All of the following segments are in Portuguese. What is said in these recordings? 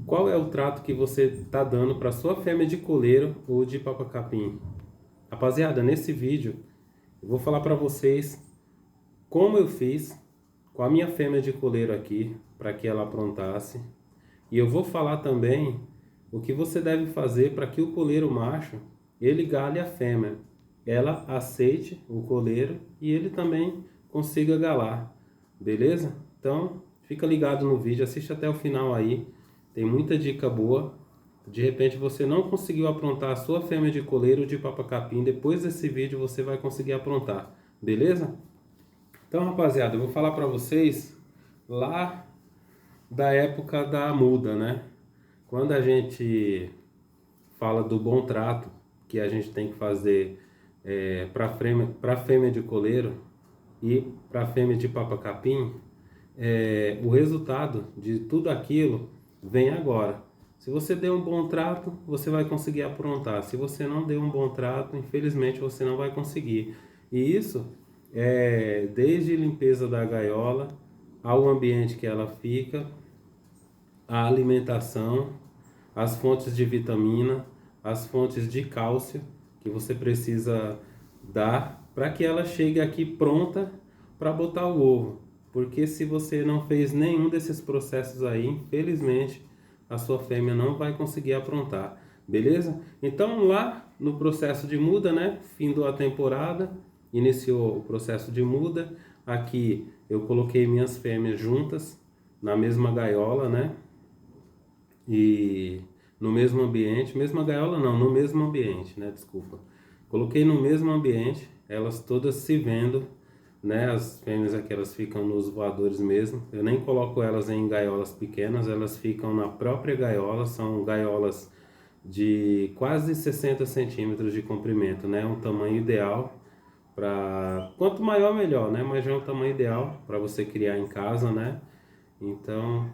qual é o trato que você está dando para sua fêmea de coleiro ou de papacapim. Rapaziada, nesse vídeo eu vou falar para vocês como eu fiz com a minha fêmea de coleiro aqui para que ela aprontasse. E eu vou falar também o que você deve fazer para que o coleiro macho ele gale a fêmea, ela aceite o coleiro e ele também consiga galar, beleza? Então fica ligado no vídeo, assiste até o final aí, tem muita dica boa. De repente você não conseguiu aprontar a sua fêmea de coleiro ou de papacapim, depois desse vídeo você vai conseguir aprontar, beleza? Então, rapaziada, eu vou falar para vocês lá da época da muda, né? Quando a gente fala do bom trato que a gente tem que fazer para fêmea de coleiro e para fêmea de papacapim, o resultado de tudo aquilo vem agora. Se você deu um bom trato, você vai conseguir aprontar. Se você não deu um bom trato, infelizmente você não vai conseguir. E isso é desde limpeza da gaiola, ao ambiente que ela fica, a alimentação, as fontes de vitamina, as fontes de cálcio que você precisa dar para que ela chegue aqui pronta para botar o ovo. Porque se você não fez nenhum desses processos aí, infelizmente a sua fêmea não vai conseguir aprontar, beleza? Então lá no processo de muda, né, findou a temporada, iniciou o processo de muda, aqui eu coloquei minhas fêmeas juntas na mesma gaiola, né, e no mesmo ambiente, mesma gaiola não, no mesmo ambiente, né, desculpa. Coloquei no mesmo ambiente, elas todas se vendo, né, as fêmeas aqui elas ficam nos voadores mesmo, eu nem coloco elas em gaiolas pequenas, elas ficam na própria gaiola, são gaiolas de quase 60 centímetros de comprimento, né, um tamanho ideal para, quanto maior melhor, né, mas já é um tamanho ideal para você criar em casa, né. Então,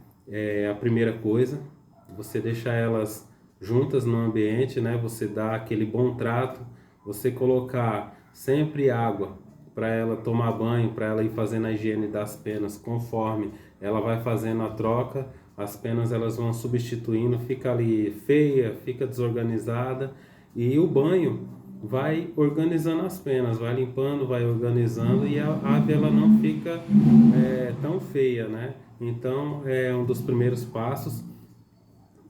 a primeira coisa, você deixar elas juntas no ambiente, né, você dá aquele bom trato, você colocar sempre água para ela tomar banho, para ela ir fazendo a higiene das penas, conforme ela vai fazendo a troca, as penas elas vão substituindo, fica ali feia, fica desorganizada, e o banho vai organizando as penas, vai limpando, vai organizando, e a ave ela não fica tão feia, né? Então é um dos primeiros passos.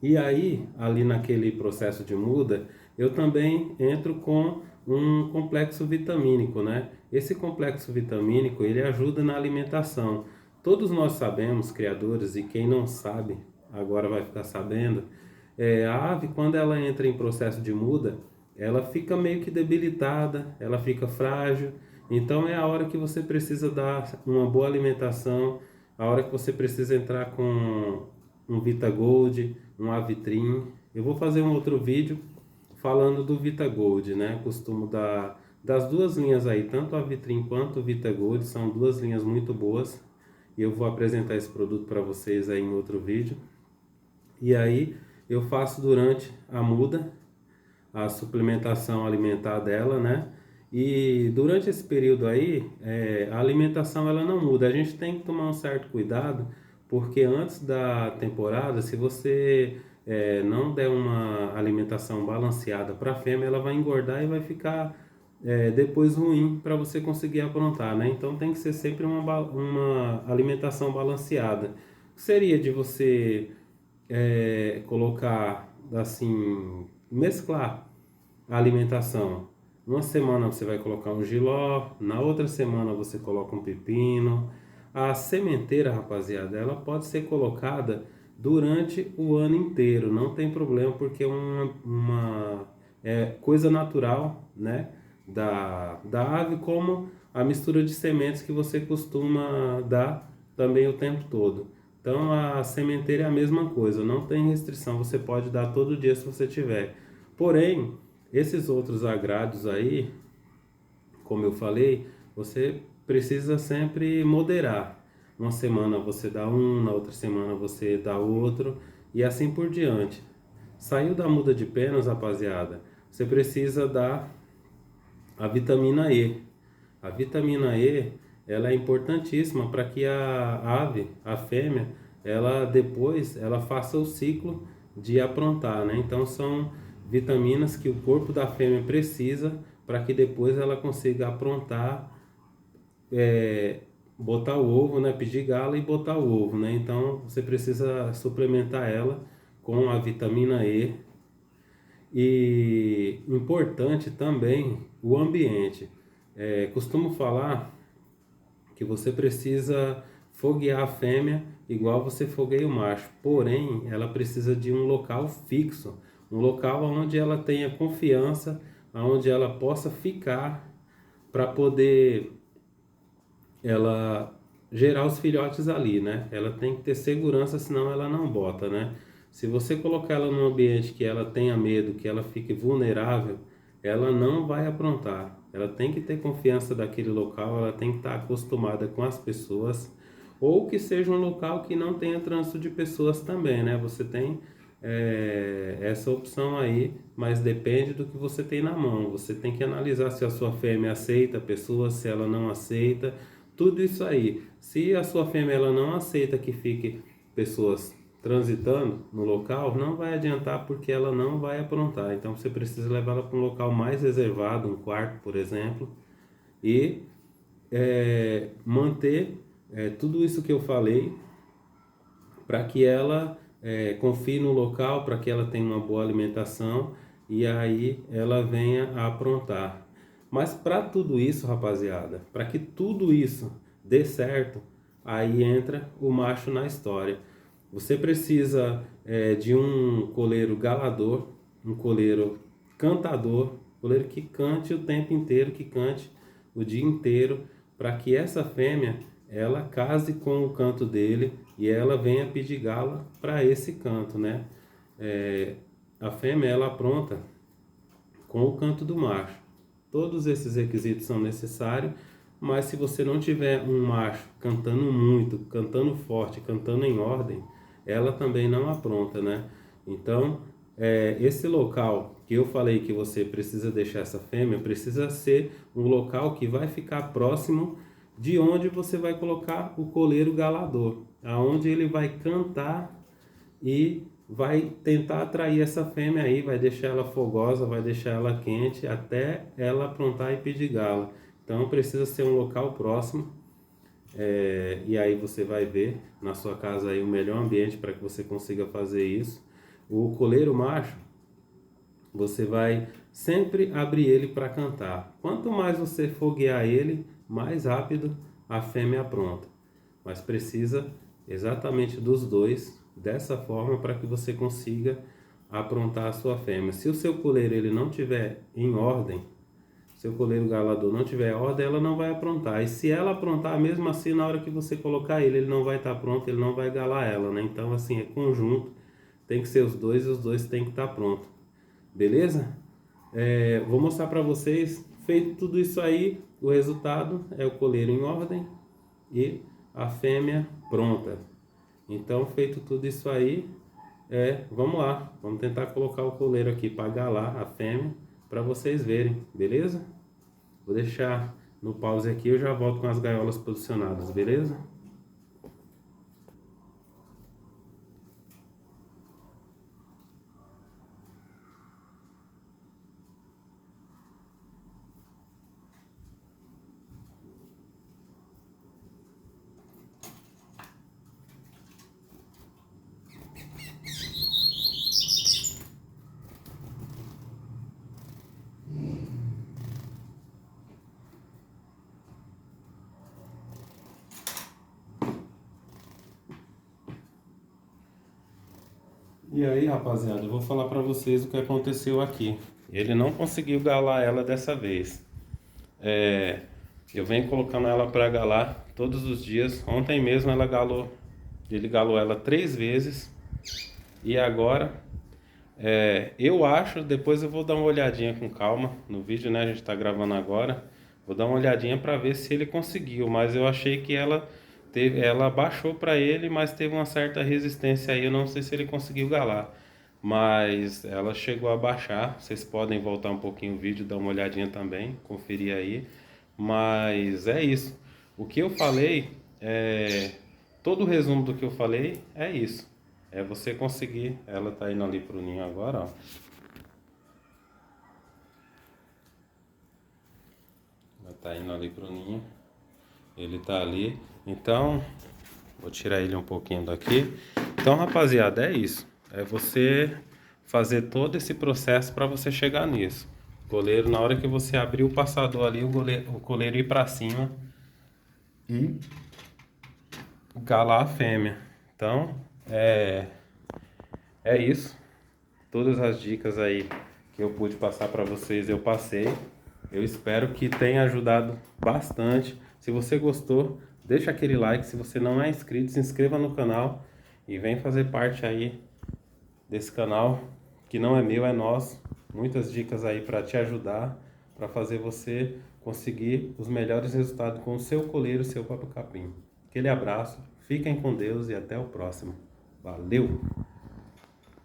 E aí, ali naquele processo de muda, eu também entro com um complexo vitamínico, né? Esse complexo vitamínico, ele ajuda na alimentação. Todos nós sabemos, criadores, e quem não sabe, agora vai ficar sabendo, a ave, quando ela entra em processo de muda, ela fica meio que debilitada, ela fica frágil. Então é a hora que você precisa dar uma boa alimentação, a hora que você precisa entrar com um VitaGold, um Avitrim. Eu vou fazer um outro vídeo falando do VitaGold, né? Costumo dar das duas linhas aí, tanto a Avitrim quanto o VitaGold, são duas linhas muito boas. E eu vou apresentar esse produto para vocês aí em outro vídeo. E aí eu faço durante a muda a suplementação alimentar dela, né? E durante esse período aí, a alimentação ela não muda. A gente tem que tomar um certo cuidado, porque antes da temporada, se você não der uma alimentação balanceada para a fêmea, ela vai engordar e vai ficar depois ruim para você conseguir aprontar, né? Então tem que ser sempre uma alimentação balanceada. Seria de você colocar assim, mesclar a alimentação. Uma semana você vai colocar um jiló, na outra semana você coloca um pepino. A sementeira, rapaziada, ela pode ser colocada durante o ano inteiro, não tem problema, porque é uma coisa natural, né, da ave, como a mistura de sementes que você costuma dar também o tempo todo. Então a sementeira é a mesma coisa, não tem restrição, você pode dar todo dia se você tiver. Porém, esses outros agrádios aí, como eu falei, você precisa sempre moderar. Uma semana você dá um, na outra semana você dá outro, e assim por diante. Saiu da muda de penas, rapaziada, você precisa dar a vitamina E. A vitamina E, ela é importantíssima para que a ave, a fêmea, ela depois ela faça o ciclo de aprontar, né? Então são vitaminas que o corpo da fêmea precisa para que depois ela consiga aprontar, botar o ovo, né? Pedir gala e botar o ovo, né? Então você precisa suplementar ela com a vitamina E. E importante também o ambiente. Costumo falar que você precisa foguear a fêmea igual você fogueia o macho, porém ela precisa de um local fixo, um local onde ela tenha confiança, onde ela possa ficar para poder ela gerar os filhotes ali, né? Ela tem que ter segurança, senão ela não bota, né? Se você colocar ela num ambiente que ela tenha medo, que ela fique vulnerável, ela não vai aprontar. Ela tem que ter confiança daquele local, ela tem que estar acostumada com as pessoas, ou que seja um local que não tenha trânsito de pessoas também, né? Você tem essa opção aí, mas depende do que você tem na mão. Você tem que analisar se a sua fêmea aceita pessoas, se ela não aceita, tudo isso aí. Se a sua fêmea ela não aceita que fique pessoas transitando no local, não vai adiantar porque ela não vai aprontar. Então você precisa levar ela para um local mais reservado, um quarto, por exemplo, e manter tudo isso que eu falei para que ela confie no local, para que ela tenha uma boa alimentação e aí ela venha a aprontar. Mas para tudo isso, rapaziada, para que tudo isso dê certo, aí entra o macho na história. Você precisa de um coleiro galador, um coleiro cantador, coleiro que cante o tempo inteiro, que cante o dia inteiro, para que essa fêmea ela case com o canto dele e ela venha pedir gala para esse canto, né? A fêmea ela apronta com o canto do macho. Todos esses requisitos são necessários, mas se você não tiver um macho cantando muito, cantando forte, cantando em ordem, ela também não apronta, né? Então, esse local que eu falei que você precisa deixar essa fêmea, precisa ser um local que vai ficar próximo de onde você vai colocar o coleiro galador, aonde ele vai cantar e vai tentar atrair essa fêmea aí, vai deixar ela fogosa, vai deixar ela quente até ela aprontar e pedir gala. Então precisa ser um local próximo, e aí você vai ver na sua casa aí o melhor ambiente para que você consiga fazer isso. O coleiro macho, você vai sempre abrir ele para cantar. Quanto mais você foguear ele, mais rápido a fêmea apronta. Mas precisa exatamente dos dois dessa forma para que você consiga aprontar a sua fêmea. Se o seu coleiro ele não tiver em ordem, se o coleiro galador não tiver em ordem, ela não vai aprontar. E se ela aprontar, mesmo assim, na hora que você colocar ele não vai estar pronto, ele não vai galar ela, né? Então, assim, é conjunto, tem que ser os dois e os dois tem que estar pronto. Beleza? Vou mostrar para vocês, feito tudo isso aí, o resultado é o coleiro em ordem e a fêmea pronta. Então, feito tudo isso aí, vamos lá, vamos tentar colocar o coleiro aqui para galar a fêmea, para vocês verem, beleza? Vou deixar no pause aqui, eu já volto com as gaiolas posicionadas, beleza? E aí, rapaziada, eu vou falar pra vocês o que aconteceu aqui. Ele não conseguiu galar ela dessa vez. Eu venho colocando ela pra galar todos os dias. Ontem mesmo ele galou ela 3 vezes. E agora, eu acho, depois eu vou dar uma olhadinha com calma no vídeo, né? A gente tá gravando agora. Vou dar uma olhadinha pra ver se ele conseguiu, mas eu achei que ela baixou para ele, mas teve uma certa resistência aí, eu não sei se ele conseguiu galar, mas ela chegou a baixar. Vocês podem voltar um pouquinho o vídeo, dar uma olhadinha também, conferir aí, mas é isso. O que eu falei, todo o resumo do que eu falei é isso. é você conseguir. Ela tá indo ali pro ninho agora, ó. Ela tá indo ali pro ninho. Ele tá ali. Então, vou tirar ele um pouquinho daqui. Então, rapaziada, é isso. É você fazer todo esse processo para você chegar nisso. O coleiro, na hora que você abrir o passador ali, o coleiro ir para cima e galar a fêmea. Então, é isso. Todas as dicas aí que eu pude passar para vocês, eu passei. Eu espero que tenha ajudado bastante. Se você gostou, deixa aquele like. Se você não é inscrito, se inscreva no canal e vem fazer parte aí desse canal, que não é meu, é nosso. Muitas dicas aí para te ajudar, para fazer você conseguir os melhores resultados com o seu coleiro, seu papel capim. Aquele abraço, fiquem com Deus e até o próximo. Valeu!